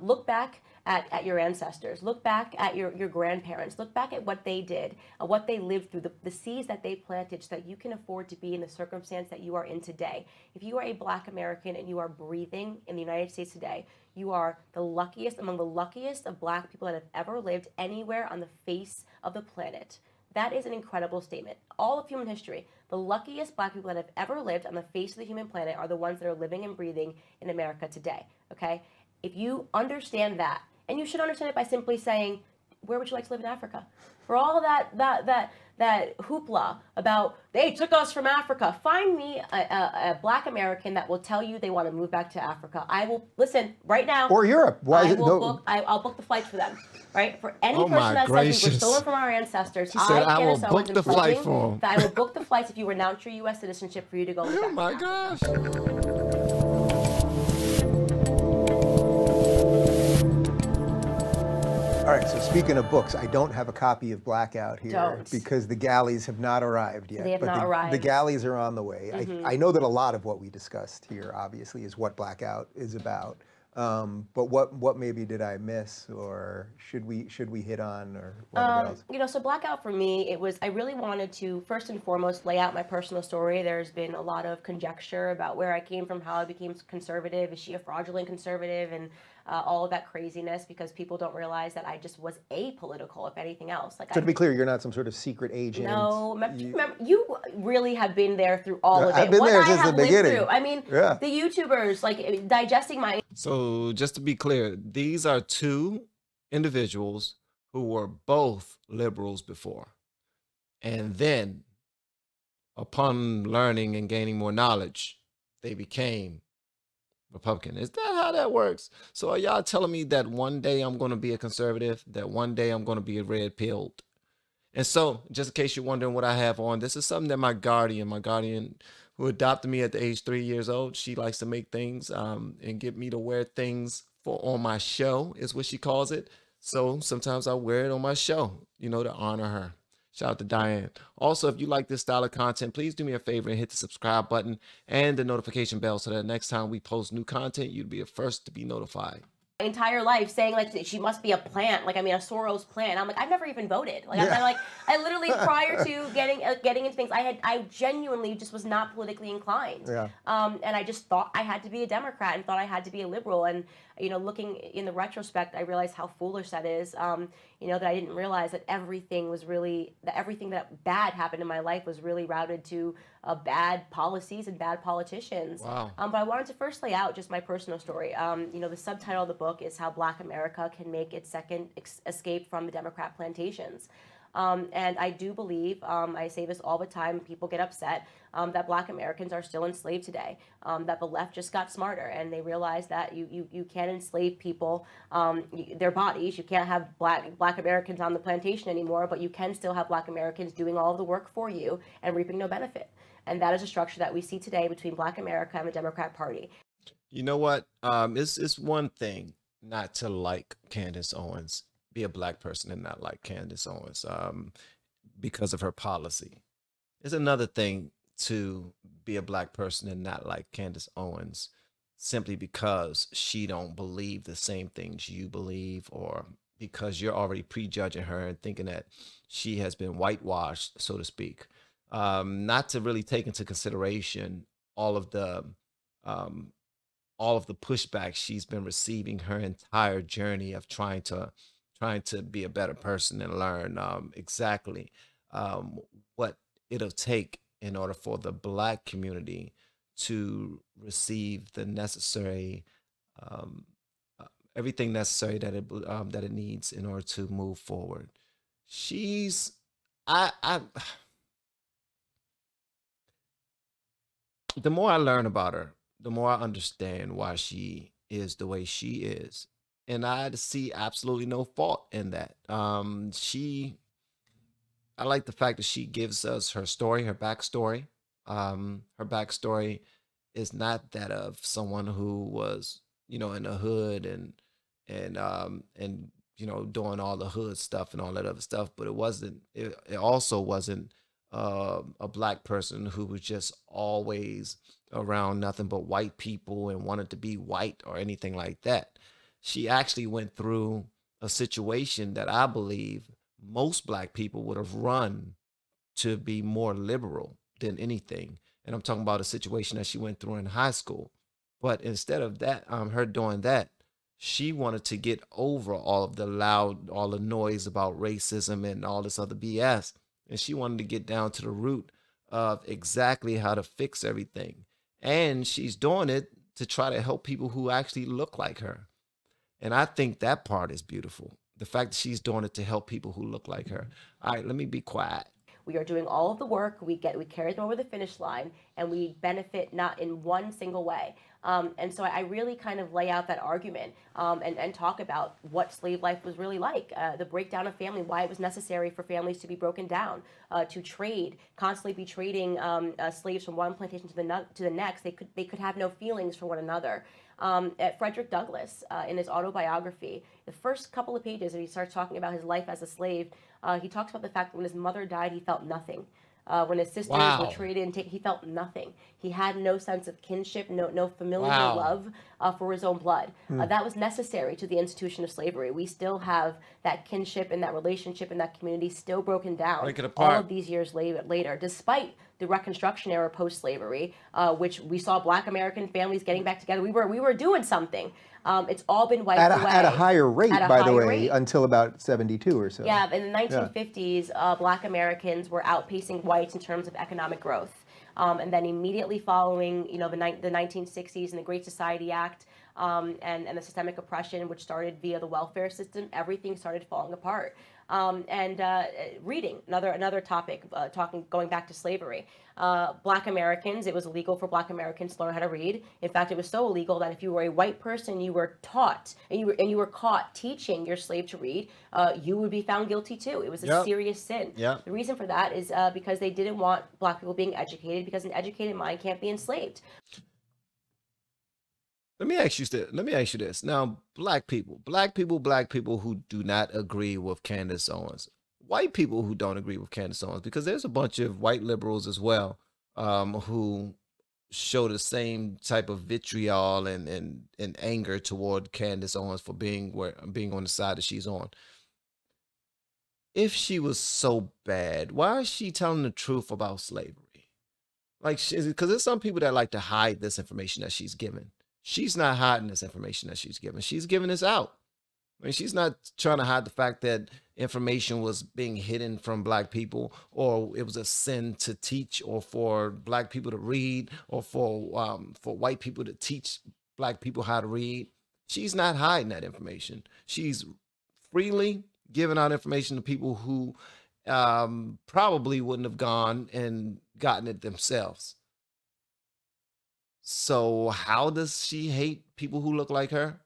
look back at your ancestors, look back at your grandparents, look back at what they did, what they lived through, the seeds that they planted so that you can afford to be in the circumstance that you are in today. If you are a Black American and you are breathing in the United States today, you are the luckiest, among the luckiest of Black people that have ever lived anywhere on the face of the planet. That is an incredible statement. All of human history, the luckiest Black people that have ever lived on the face of the human planet are the ones that are living and breathing in America today, okay? If you understand that, and you should understand it by simply saying, where would you like to live in Africa? For all that hoopla about they took us from Africa, find me a Black American that will tell you they want to move back to Africa. I will listen right now. Or Europe. Why is it no? I'll book the flights for them. Right? For any person that says we were stolen from our ancestors, I will book the flight for them. I will book the flights if you renounce your U.S. citizenship for you to go live back. Oh my gosh. All right, so speaking of books, I don't have a copy of Blackout here because the galleys have not arrived yet. They have not arrived. The galleys are on the way. I know that a lot of what we discussed here, obviously, is what Blackout is about. But what maybe did I miss, or should we hit on, or whatever else? You know, so Blackout for me, I really wanted to first and foremost lay out my personal story. There's been a lot of conjecture about where I came from, how I became conservative. Is she a fraudulent conservative? And all of that craziness, because people don't realize that I just was apolitical, if anything else. Like, so to be clear, you're not some sort of secret agent. No, remember, you really have been there through all of it. I've been there since the beginning. I mean, the YouTubers, like, digesting my... So just to be clear, these are two individuals who were both liberals before. And then, upon learning and gaining more knowledge, they became Republican. Is that how that works? So are y'all telling me that one day I'm going to be a conservative, that one day I'm going to be a red-pilled? And so, just in case you're wondering what I have on, this is something that my guardian who adopted me at the age 3 years old, she likes to make things and get me to wear things on my show, is what she calls it. So sometimes I wear it on my show, you know, to honor her. Shout out to Diane. Also, if you like this style of content, please do me a favor and hit the subscribe button and the notification bell so that next time we post new content, you'd be the first to be notified. My entire life saying, like, she must be a plant, like, I mean, a Soros plant. I'm like, I've never even voted. Like, I literally, prior to getting into things, I genuinely just was not politically inclined. Yeah. And I just thought I had to be a Democrat and thought I had to be a liberal. And, you know, looking in the retrospect, I realized how foolish that is. You know, that I didn't realize that everything that bad happened in my life was really routed to bad policies and bad politicians. Wow. But I wanted to first lay out just my personal story. You know, the subtitle of the book is How Black America Can Make Its Second Escape from the Democrat Plantations. And I do believe, I say this all the time, people get upset, that Black Americans are still enslaved today, that the left just got smarter and they realized that you can't enslave people, their bodies. You can't have Black Americans on the plantation anymore, but you can still have Black Americans doing all of the work for you and reaping no benefit. And that is a structure that we see today between Black America and the Democrat Party. You know what? It's one thing not to like Candace Owens, be a Black person and not like Candace Owens because of her policy. It's another thing to be a Black person and not like Candace Owens simply because she don't believe the same things you believe, or because you're already prejudging her and thinking that she has been whitewashed, so to speak. Not to really take into consideration all of the pushback she's been receiving her entire journey of trying to be a better person and learn exactly what it'll take in order for the Black community to receive the necessary everything necessary that it needs in order to move forward. The more I learn about her, the more I understand why she is the way she is. And I see absolutely no fault in that. I like the fact that she gives us her story, her backstory. Her backstory is not that of someone who was, you know, in the hood and you know, doing all the hood stuff and all that other stuff. But it also wasn't a Black person who was just always around nothing but white people and wanted to be white or anything like that. she actually went through a situation that I believe most Black people would have run to be more liberal than anything. And I'm talking about a situation that she went through in high school. But instead of that, her doing that, she wanted to get over all of the all the noise about racism and all this other BS. And she wanted to get down to the root of exactly how to fix everything. And she's doing it to try to help people who actually look like her. And I think that part is beautiful. The fact that she's doing it to help people who look like her. All right, let me be quiet. We are doing all of the work. We carry them over the finish line, and we benefit not in one single way. And so I really kind of lay out that argument and talk about what slave life was really like, the breakdown of family, why it was necessary for families to be broken down, to trade, constantly be trading slaves from one plantation to the next. They could have no feelings for one another. Frederick Douglass, in his autobiography, the first couple of pages, he starts talking about his life as a slave. He talks about the fact that when his mother died, he felt nothing. When his sisters were traded, he felt nothing. He had no sense of kinship, no familial love for his own blood. That was necessary to the institution of slavery. We still have that kinship and that relationship and that community still broken down all of these years later, despite the Reconstruction era post-slavery, which we saw Black American families getting back together. We were doing something. It's all been wiped away. At a higher rate, by the way, until about 72 or so. Yeah, in the 1950s, Black Americans were outpacing whites in terms of economic growth. And then immediately following, the 1960s and the Great Society Act and the systemic oppression, which started via the welfare system, everything started falling apart. Reading, another topic, going back to slavery. Black Americans, it was illegal for Black Americans to learn how to read. In fact, it was so illegal that if you were a white person, you were taught and you were caught teaching your slave to read, you would be found guilty too. It was a serious sin. The reason for that is because they didn't want Black people being educated, because an educated mind can't be enslaved. Let me ask you this. Now, black people who do not agree with Candace Owens, white people who don't agree with Candace Owens, because there's a bunch of white liberals as well who show the same type of vitriol and anger toward Candace Owens for being on the side that she's on. If she was so bad, why is she telling the truth about slavery? Like, because there's some people that like to hide this information that she's given. She's not hiding this information that she's given. She's giving this out. I mean, she's not trying to hide the fact that information was being hidden from Black people, or it was a sin to teach, or for Black people to read, or for white people to teach Black people how to read. She's not hiding that information. She's freely giving out information to people who probably wouldn't have gone and gotten it themselves. So how does she hate people who look like her?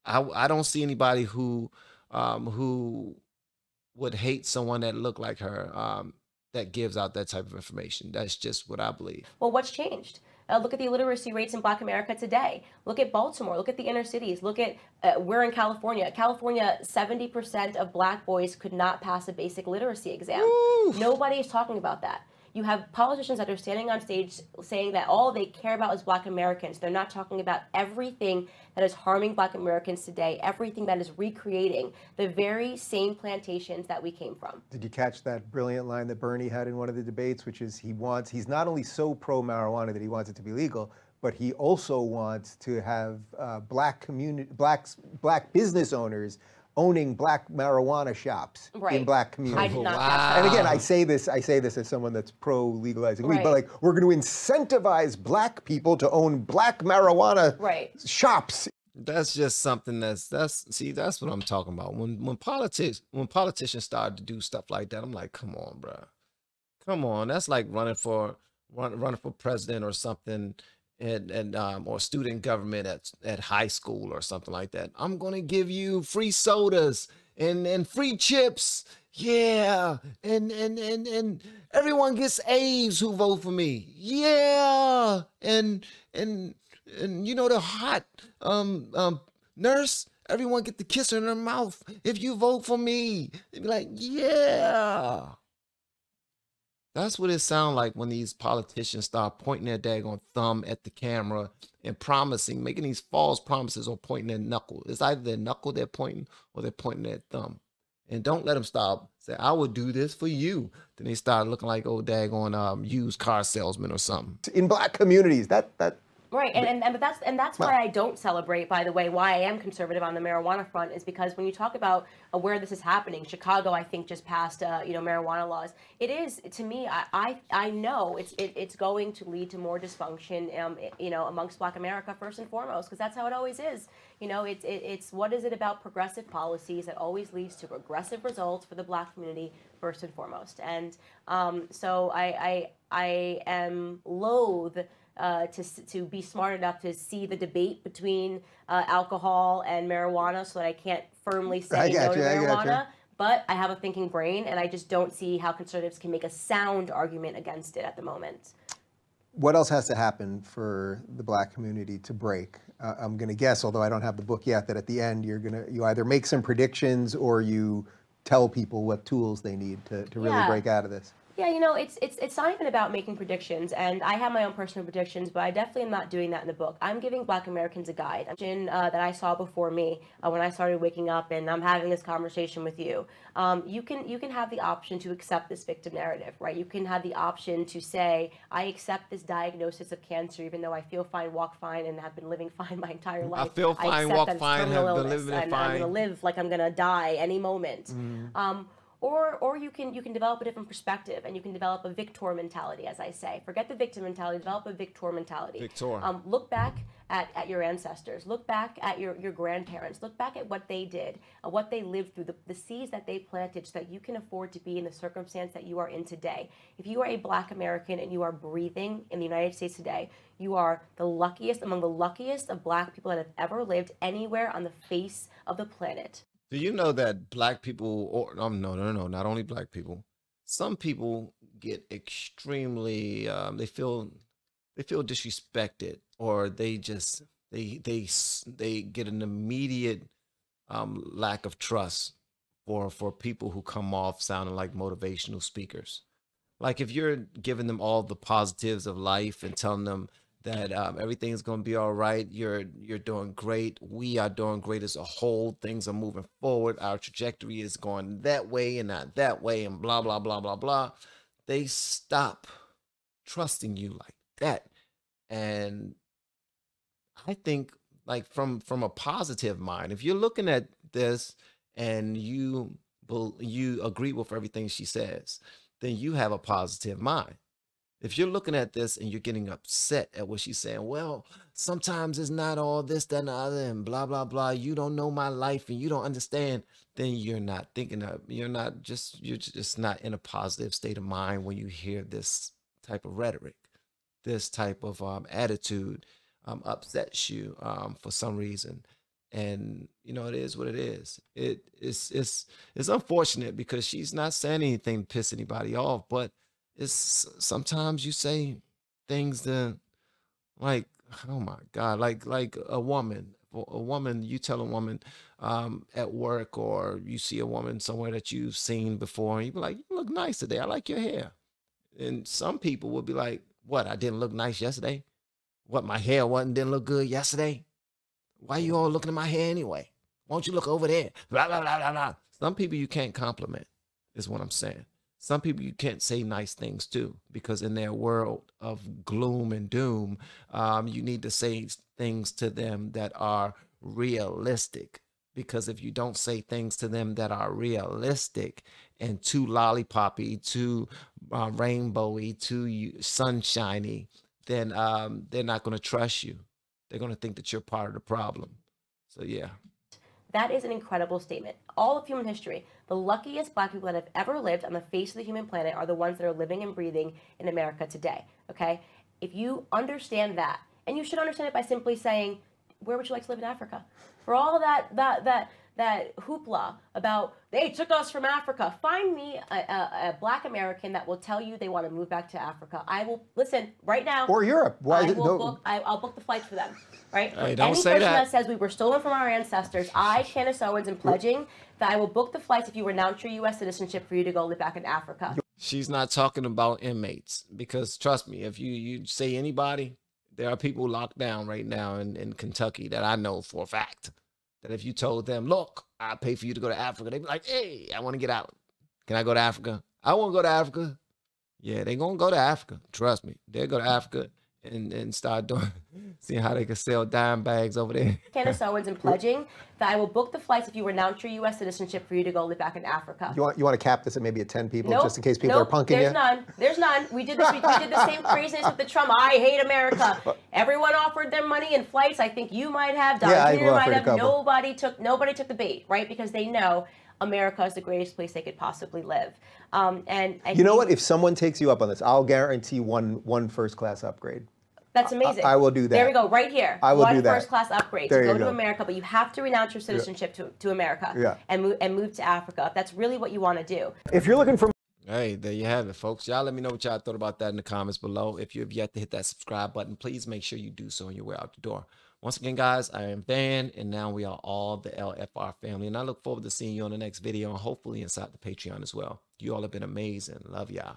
I don't see anybody who would hate someone that looked like her, that gives out that type of information. That's just what I believe. Well, what's changed? Look at the illiteracy rates in Black America today. Look at Baltimore. Look at the inner cities. Look at, we're in California. California, 70% of Black boys could not pass a basic literacy exam. Oof. Nobody is talking about that. You have politicians that are standing on stage saying that all they care about is Black Americans. They're not talking about everything that is harming Black Americans today, everything that is recreating the very same plantations that we came from. Did you catch that brilliant line that Bernie had in one of the debates, which is he's not only so pro-marijuana that he wants it to be legal, but he also wants to have Black business owners owning Black marijuana shops in Black communities. I did not catch that. And again, I say this as someone that's pro-legalizing weed, but like, we're going to incentivize Black people to own Black marijuana shops. That's just something that's what I'm talking about. When politicians start to do stuff like that, I'm like, come on, bro. Come on. That's like running for president or something, or student government at high school or something like that. I'm gonna give you free sodas and free chips, yeah, and everyone gets A's who vote for me, yeah, and you know, the hot nurse, everyone get the kiss in their mouth if you vote for me. They'd be like, yeah. That's what it sounds like when these politicians start pointing their daggone thumb at the camera and promising, making these false promises or pointing their knuckle. It's either their knuckle they're pointing or they're pointing their thumb. And don't let them stop. Say, I would do this for you. Then they start looking like old daggone used car salesman or something. In Black communities, that Right, and that's why I don't celebrate, by the way, why I am conservative on the marijuana front is because when you talk about where this is happening, Chicago, I think, just passed, marijuana laws. It is, to me, I know it's going to lead to more dysfunction, amongst Black America first and foremost, because that's how it always is. It's what is it about progressive policies that always leads to progressive results for the Black community first and foremost. And so I am loath to be smart enough to see the debate between alcohol and marijuana, so that I can't firmly say no to marijuana. But I have a thinking brain, and I just don't see how conservatives can make a sound argument against it at the moment. What else has to happen for the Black community to break? I'm going to guess, although I don't have the book yet, that at the end you either make some predictions or you tell people what tools they need to really break out of this. Yeah, it's not even about making predictions, and I have my own personal predictions, but I definitely am not doing that in the book. I'm giving Black Americans a guide that I saw before me when I started waking up, and I'm having this conversation with you. You can have the option to accept this victim narrative, right? You can have the option to say, I accept this diagnosis of cancer, even though I feel fine, walk fine, and have been living fine my entire life. I feel fine, walk fine, have been living fine. I'm going to live like I'm going to die any moment. Or you can develop a different perspective, and you can develop a victor mentality, as I say. Forget the victim mentality, develop a victor mentality. Victor. Look back at your ancestors. Look back at your grandparents. Look back at what they did, what they lived through, the seeds that they planted, so that you can afford to be in the circumstance that you are in today. If you are a Black American and you are breathing in the United States today, you are the luckiest, among the luckiest of Black people that have ever lived anywhere on the face of the planet. Do you know that Black people, or no, not only Black people, some people get extremely, they feel disrespected, or they just they get an immediate lack of trust for people who come off sounding like motivational speakers. Like if you're giving them all the positives of life and telling them that everything's going to be all right, you're doing great, we are doing great as a whole, things are moving forward, our trajectory is going that way and not that way, and blah, blah, blah, blah, blah. They stop trusting you like that. And I think, like, from a positive mind, if you're looking at this and you agree with everything she says, then you have a positive mind. If you're looking at this and you're getting upset at what she's saying, well, sometimes it's not all this, that, and the other, and blah, blah, blah, you don't know my life and you don't understand, then you're not thinking of, you're just not in a positive state of mind when you hear this type of rhetoric. This type of attitude upsets you for some reason. And, it is what it is. It's unfortunate because she's not saying anything to piss anybody off, but it's sometimes you say things that, like, oh my God, like a woman, you tell a woman at work, or you see a woman somewhere that you've seen before, and you be like, you look nice today, I like your hair. And some people would be like, what, I didn't look nice yesterday? What, my hair didn't look good yesterday? Why you all looking at my hair anyway? Why don't you look over there? Blah, blah, blah, blah, blah. Some people you can't compliment, is what I'm saying. Some people you can't say nice things to, because in their world of gloom and doom, you need to say things to them that are realistic. Because if you don't say things to them that are realistic and too lollipoppy, too rainbowy, too sunshiny, then they're not going to trust you. They're going to think that you're part of the problem. So, yeah. That is an incredible statement. All of human history, the luckiest Black people that have ever lived on the face of the human planet are the ones that are living and breathing in America today, okay? If you understand that, and you should understand it by simply saying, where would you like to live in Africa? For all that hoopla about they took us from Africa, find me a Black American that will tell you they want to move back to Africa. I will listen right now. Or Europe. Why? I'll book the flights for them. Right? Hey, don't any say person that. that says we were stolen from our ancestors, I, Candace Owens, am pledging that I will book the flights if you renounce your U.S. citizenship for you to go live back in Africa. She's not talking about inmates, because trust me, if you say anybody, there are people locked down right now in Kentucky that I know for a fact that if you told them, look, I'll pay for you to go to Africa, they'd be like, hey, I want to get out. Can I go to Africa? I want to go to Africa. Yeah, they're going to go to Africa. Trust me. They'll go to Africa and start doing, seeing how they can sell dime bags over there. Candace Owens and pledging that I will book the flights if you renounce your U.S. citizenship for you to go live back in Africa. You want to cap this at maybe at 10 people, Nope, just in case people are punking there's you? none. There's none. We did this. We did the same craziness with the Trump. I hate America. Everyone offered them money and flights. I think you might have. Don Jr. might have. Nobody took the bait, right? Because they know America is the greatest place they could possibly live. And you know what? If someone takes you up on this, I'll guarantee one first class upgrade. That's amazing. I will do that. There we go, right here. I will do that. One first class upgrade to go to America, but you have to renounce your citizenship to America and move to Africa. If that's really what you want to do. If you're looking for... Hey, there you have it, folks. Y'all let me know what y'all thought about that in the comments below. If you have yet to hit that subscribe button, please make sure you do so on your way out the door. Once again, guys, I am Van, and now we are all the LFR family. And I look forward to seeing you on the next video and hopefully inside the Patreon as well. You all have been amazing. Love y'all.